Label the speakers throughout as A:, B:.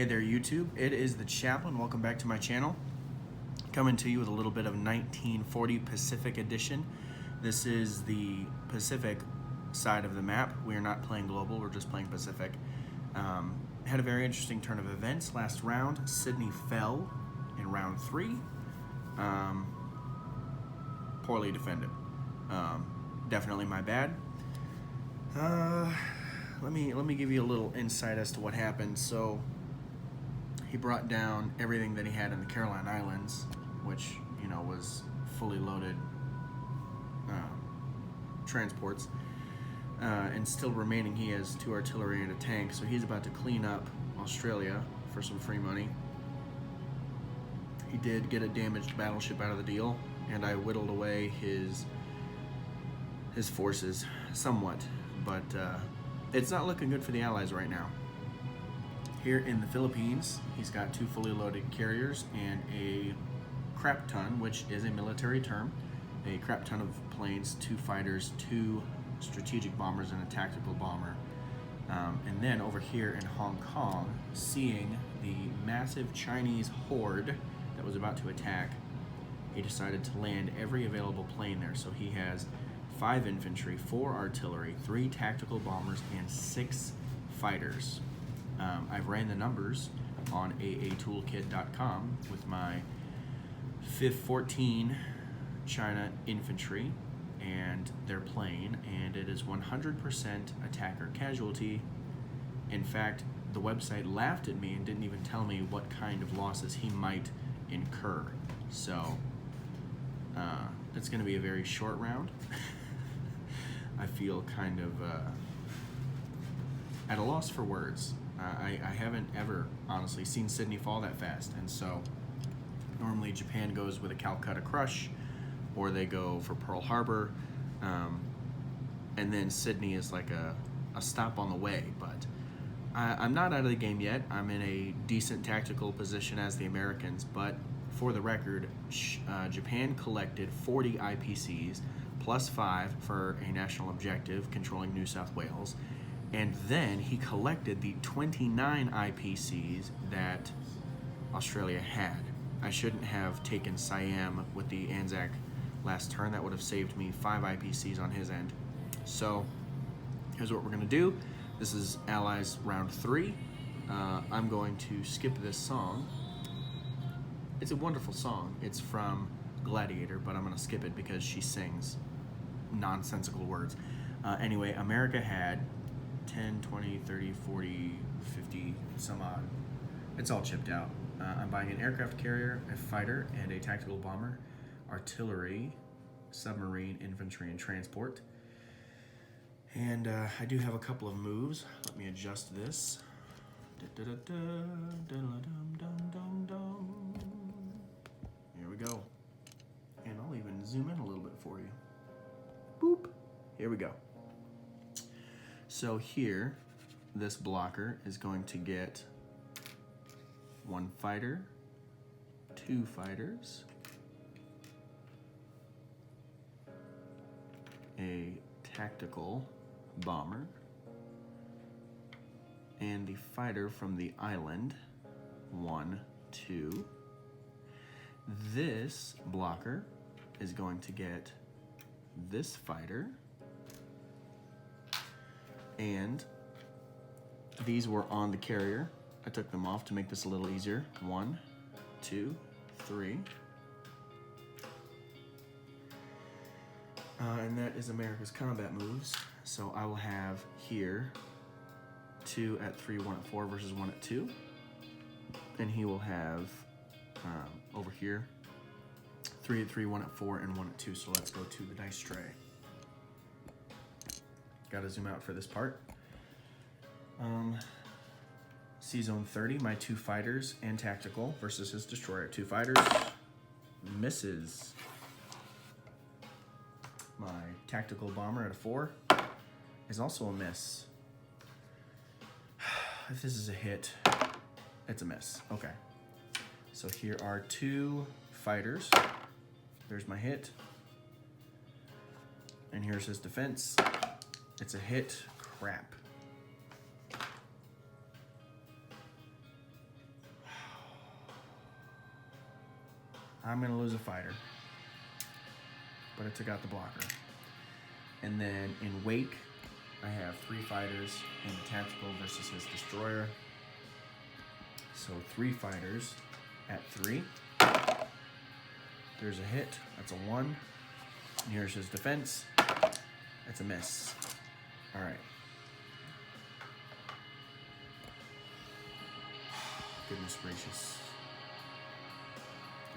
A: Hey there YouTube, it is the Chaplain. Welcome back to my channel. Coming to you with a little bit of 1940 Pacific Edition. This is the Pacific side of the map. We are not playing global, we're just playing Pacific. Had a very interesting turn of events last round. Sydney fell in round 3. Poorly defended. Definitely my bad. Let me give you a little insight as to what happened. So he brought down everything that he had in the Caroline Islands, which, you know, was fully loaded transports. And still remaining, he has 2 artillery and a tank, so he's about to clean up Australia for some free money. He did get a damaged battleship out of the deal, and I whittled away his forces somewhat, but it's not looking good for the Allies right now. Here in the Philippines, he's got 2 fully loaded carriers and a crap ton, which is a military term. A crap ton of planes, 2 fighters, 2 strategic bombers, and a tactical bomber. And then over here in Hong Kong, seeing the massive Chinese horde that was about to attack, he decided to land every available plane there. So he has 5 infantry, 4 artillery, 3 tactical bombers, and 6 fighters. I've ran the numbers on aatoolkit.com with my 5th 14 China infantry and their plane, and it is 100% attacker casualty. In fact, the website laughed at me and didn't even tell me what kind of losses he might incur. So it's going to be a very short round. I feel kind of at a loss for words. I haven't ever, honestly, seen Sydney fall that fast, and so normally Japan goes with a Calcutta Crush, or they go for Pearl Harbor, and then Sydney is like a stop on the way, but I'm not out of the game yet. I'm in a decent tactical position as the Americans, but for the record, Japan collected 40 IPCs, plus 5 for a national objective controlling New South Wales. And then he collected the 29 IPCs that Australia had. I shouldn't have taken Siam with the Anzac last turn. That would have saved me 5 IPCs on his end. So here's what we're gonna do. This is Allies round 3. I'm going to skip this song. It's a wonderful song. It's from Gladiator, but I'm gonna skip it because she sings nonsensical words. Anyway, America had 10, 20, 30, 40, 50, some odd. It's all chipped out. I'm buying an aircraft carrier, a fighter, and a tactical bomber, artillery, submarine, infantry, and transport. And I do have a couple of moves. Let me adjust this. Here we go. And I'll even zoom in a little bit for you. Boop. Here we go. So here, this blocker is going to get 1 fighter, 2 fighters, a tactical bomber, and the fighter from the island, 1, 2. This blocker is going to get this fighter, and these were on the carrier. I took them off to make this a little easier. 1, 2, 3. And that is America's combat moves. So I will have here 2 at 3, 1 at 4 versus 1 at 2. And he will have over here 3 at 3, 1 at 4, and 1 at 2. So let's go to the dice tray. Gotta zoom out for this part. C-Zone 30, my 2 fighters and tactical versus his destroyer. 2 fighters, misses. My tactical bomber at a 4 is also a miss. If this is a hit, it's a miss. Okay. So here are 2 fighters. There's my hit. And here's his defense. It's a hit. Crap. I'm going to lose a fighter. But I took out the blocker. And then in Wake, I have 3 fighters and a tactical versus his destroyer. So 3 fighters at 3. There's a hit. That's a 1. And here's his defense. That's a miss. All right. Goodness gracious.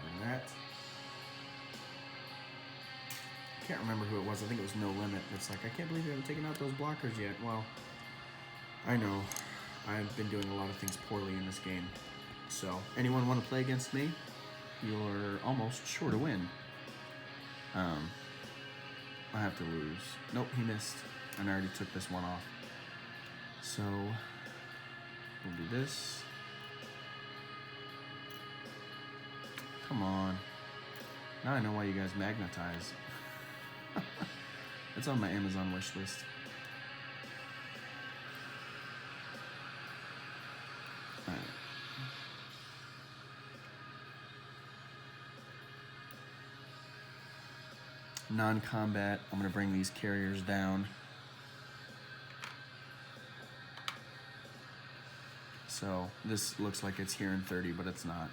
A: Doing that. Can't remember who it was. I think it was No Limit. It's like, I can't believe you haven't taken out those blockers yet. Well, I know. I've been doing a lot of things poorly in this game. So, anyone want to play against me? You're almost sure to win. I have to lose. Nope, he missed. And I already took this one off. So, we'll do this. Come on. Now I know why you guys magnetize. It's on my Amazon wish list. All right. Non-combat, I'm going to bring these carriers down. So this looks like it's here in 30, but it's not.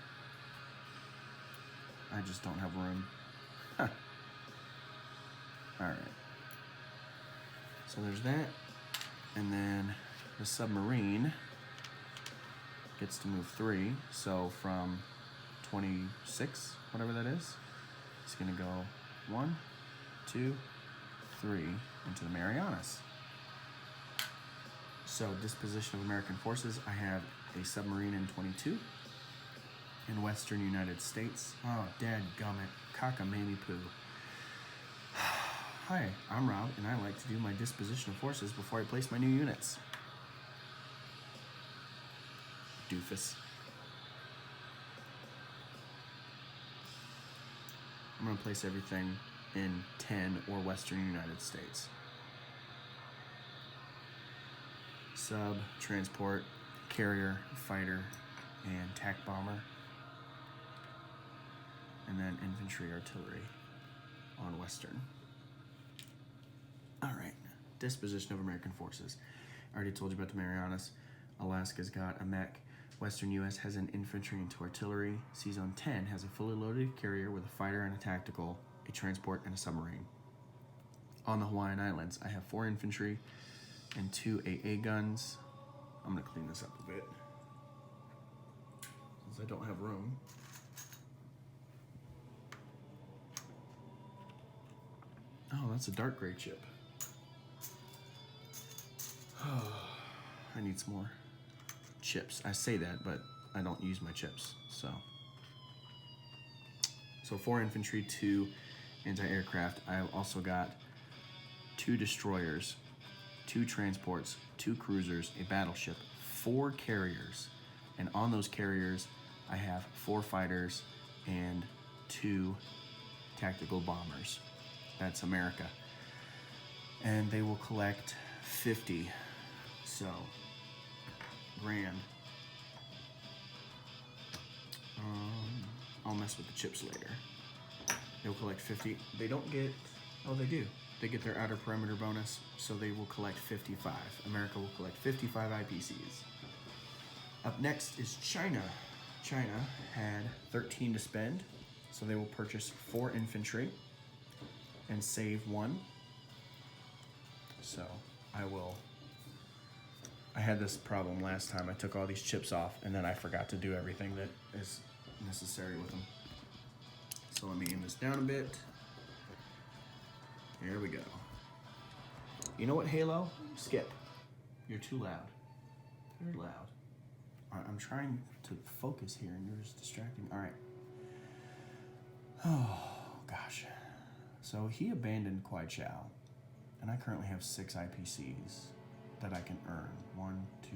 A: I just don't have room. Huh. All right. So there's that. And then the submarine gets to move 3. So from 26, whatever that is, it's going to go 1, 2, 3 into the Marianas. So disposition of American forces, I have a submarine in 22 in western United States. Oh, dadgummit, cockamamie-poo. Hi, I'm Rob, and I like to do my disposition of forces before I place my new units. Doofus. I'm going to place everything in 10 or western United States. Sub, transport, carrier, fighter, and tac bomber. And then infantry, artillery on western. All right, disposition of American forces. I already told you about the Marianas. Alaska's got a mech. Western U.S. has an infantry and 2 artillery. C-Zone 10 has a fully loaded carrier with a fighter and a tactical, a transport, and a submarine. On the Hawaiian Islands, I have 4 infantry and 2 AA guns. I'm gonna clean this up a bit since I don't have room. Oh, that's a dark gray chip. I need some more chips. I say that, but I don't use my chips, so 4 infantry, 2 anti-aircraft. I've also got 2 destroyers, 2 transports, 2 cruisers, a battleship, 4 carriers, and on those carriers I have 4 fighters and 2 tactical bombers. That's America. And they will collect 50. So, grand. I'll mess with the chips later. They'll collect 50. They don't get, oh, they do. They get their outer perimeter bonus, so they will collect 55. America will collect 55 IPCs. Up next is China. China had 13 to spend, so they will purchase 4 infantry and save 1. So I had this problem last time. I took all these chips off and then I forgot to do everything that is necessary with them. So let me aim this down a bit. Here we go. You know what, Halo? Skip. You're too loud. Very loud. I'm trying to focus here and you're just distracting me. All right. Oh, gosh. So he abandoned Kuai Chao, and I currently have 6 IPCs that I can earn. 1, 2,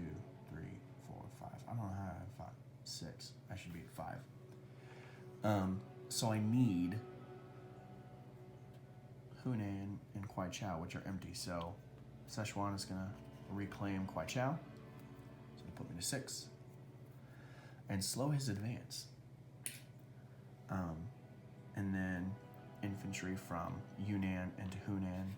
A: 3, 4, 5. I don't know how I have 5. 6. I should be at 5. So I need Hunan and Kuai Chao, which are empty. So Szechuan is gonna reclaim Kuai Chao. So they put me to 6 and slow his advance. and then infantry from Yunnan into Hunan.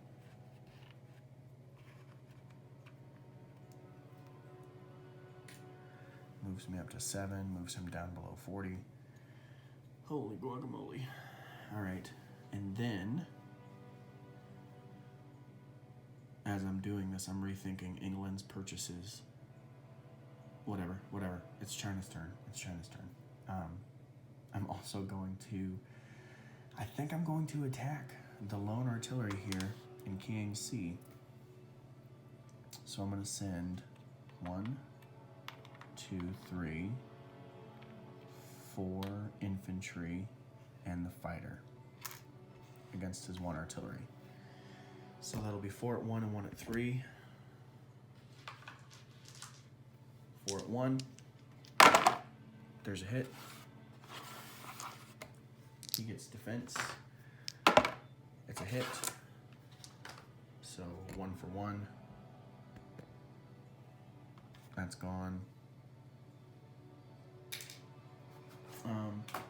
A: Moves me up to 7, moves him down below 40. Holy guacamole. All right, and then as I'm doing this, I'm rethinking England's purchases. Whatever. It's China's turn. I'm also going to, I think I'm going to attack the lone artillery here in Kiangsi. So I'm going to send 1, 2, 3, 4 infantry and the fighter against his 1 artillery. So that'll be 4 at 1 and 1 at 3. 4 at 1. There's a hit. He gets defense. It's a hit. So 1 for 1. That's gone.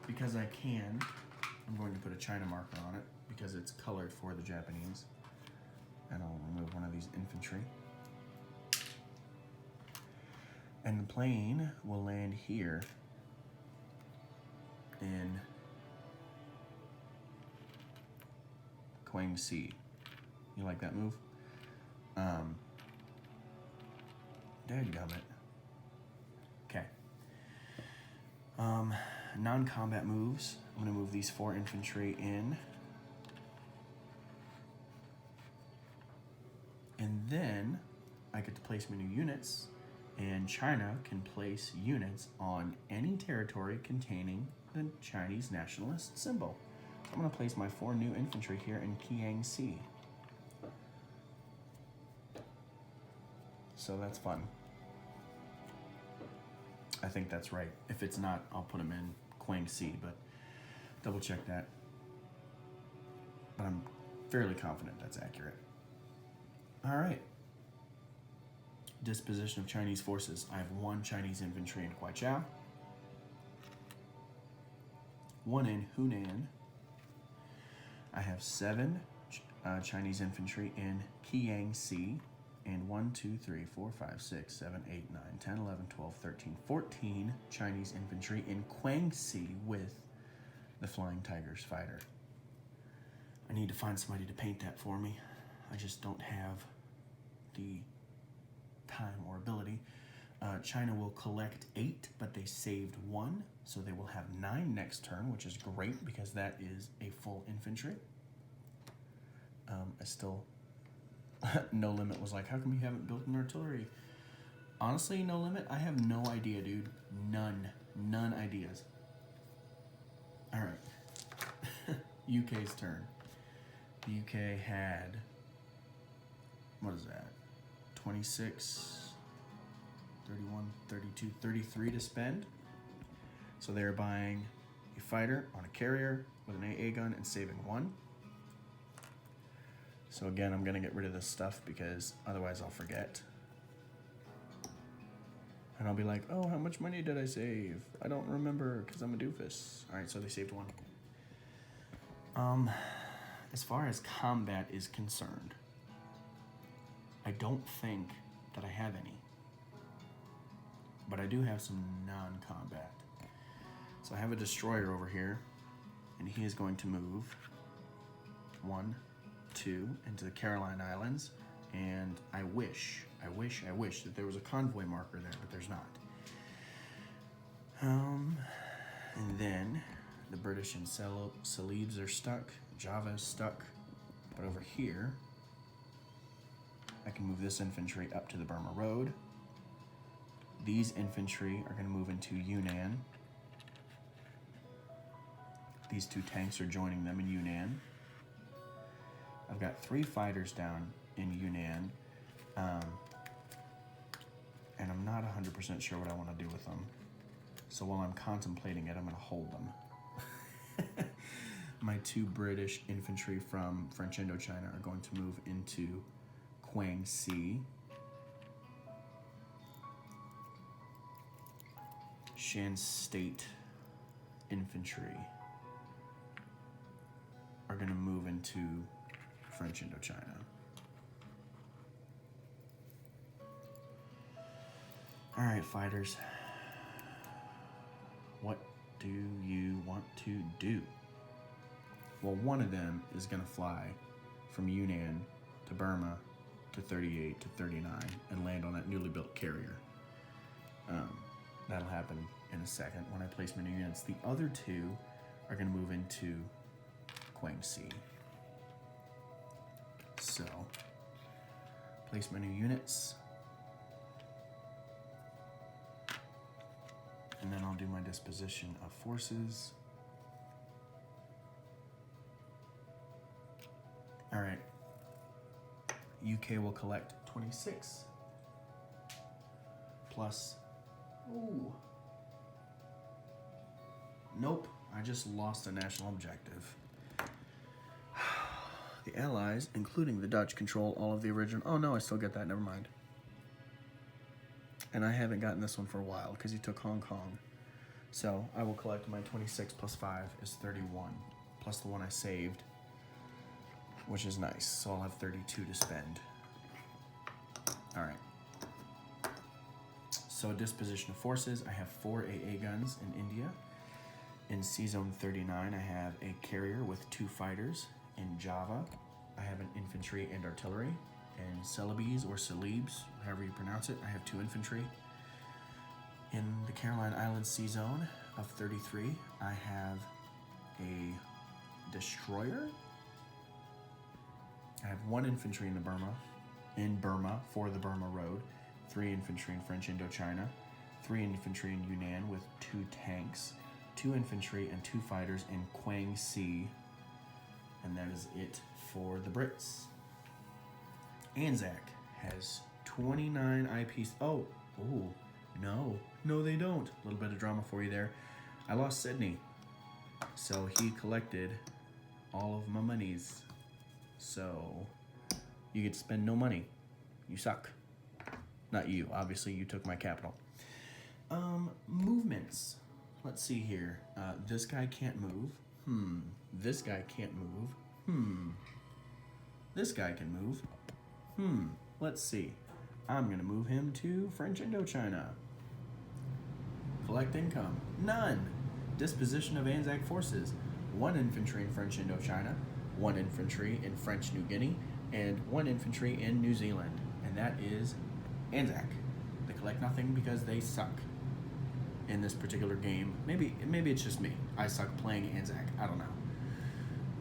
A: Because I can, I'm going to put a China marker on it because it's colored for the Japanese. And I'll remove one of these infantry. And the plane will land here in Kiangsi. You like that move? Dadgummit. Okay. Non-combat moves. I'm going to move these 4 infantry in. And then I get to place my new units, and China can place units on any territory containing the Chinese nationalist symbol. So I'm going to place my 4 new infantry here in Kiangsi. So that's fun. I think that's right. If it's not, I'll put them in Kiangsi, but double check that. But I'm fairly confident that's accurate. All right. Disposition of Chinese forces. I have 1 Chinese infantry in Kuaichao, 1 in Hunan. I have 7 Chinese infantry in Kiangsi, and 1, 2, 3, 4, 5, 6, 7, 8, 9, 10, 11, 12, 13, 14 Chinese infantry in Kiangsi with the Flying Tigers fighter. I need to find somebody to paint that for me. I just don't have the time or ability. China will collect 8, but they saved 1, so they will have 9 next turn, which is great because that is a full infantry. I still, No Limit was like, how come you haven't built an artillery? Honestly, No Limit, I have no idea, dude. None ideas. All right, UK's turn. The UK had, what is that? 26, 31, 32, 33 to spend. So they're buying a fighter on a carrier with an AA gun and saving 1. So again, I'm gonna get rid of this stuff because otherwise I'll forget. And I'll be like, oh, how much money did I save? I don't remember because I'm a doofus. All right, so they saved 1. As far as combat is concerned, I don't think that I have any. But I do have some non-combat. So I have a destroyer over here, and he is going to move 1, 2 into the Caroline Islands, and I wish that there was a convoy marker there, but there's not. And then the British and Celebes are stuck, Java is stuck, but over here, I can move this infantry up to the Burma Road. These infantry are going to move into Yunnan. These 2 tanks are joining them in Yunnan. I've got 3 fighters down in Yunnan, and I'm not 100% sure what I want to do with them. So while I'm contemplating it, I'm going to hold them. My 2 British infantry from French Indochina are going to move into Kiangsi. Shan State infantry are going to move into French Indochina. All right, fighters. What do you want to do? Well, one of them is going to fly from Yunnan to Burma to 38 to 39 and land on that newly built carrier. That'll happen in a second when I place my new units. The other two are going to move into Guangxi. So, place my new units. And then I'll do my disposition of forces. All right. UK will collect 26 plus. Ooh. Nope. I just lost a national objective. The Allies, including the Dutch, control all of the original. Oh no, I still get that. Never mind. And I haven't gotten this one for a while because he took Hong Kong. So I will collect my 26 plus 5 is 31, plus the one I saved, which is nice. So I'll have 32 to spend. All right. So disposition of forces, I have 4 AA guns in India. In C-Zone 39, I have a carrier with 2 fighters. In Java, I have an infantry and artillery. In Celebes or Celebes, however you pronounce it, I have 2 infantry. In the Caroline Islands C-Zone of 33, I have a destroyer. I have 1 infantry in Burma for the Burma Road, 3 infantry in French Indochina, 3 infantry in Yunnan with 2 tanks, 2 infantry and 2 fighters in Guangxi, and that is it for the Brits. Anzac has 29 IPs. Oh, no, they don't. A little bit of drama for you there. I lost Sydney, so he collected all of my monies. So you get to spend no money. You suck. Not you, obviously. You took my capital. Movements. Let's see here. This guy can't move. This guy can't move. This guy can move. Let's see. I'm gonna move him to French Indochina. Collect income. None. Disposition of Anzac forces. 1 infantry in French Indochina, 1 infantry in French New Guinea, and 1 infantry in New Zealand. And that is Anzac. They collect nothing because they suck in this particular game. Maybe it's just me. I suck playing Anzac. I don't know.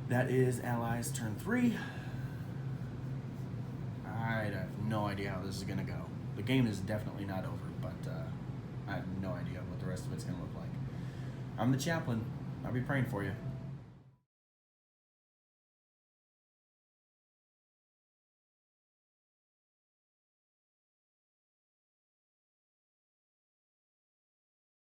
A: That is Allies turn 3. I have no idea how this is going to go. The game is definitely not over, but I have no idea what the rest of it's going to look like. I'm the chaplain. I'll be praying for you.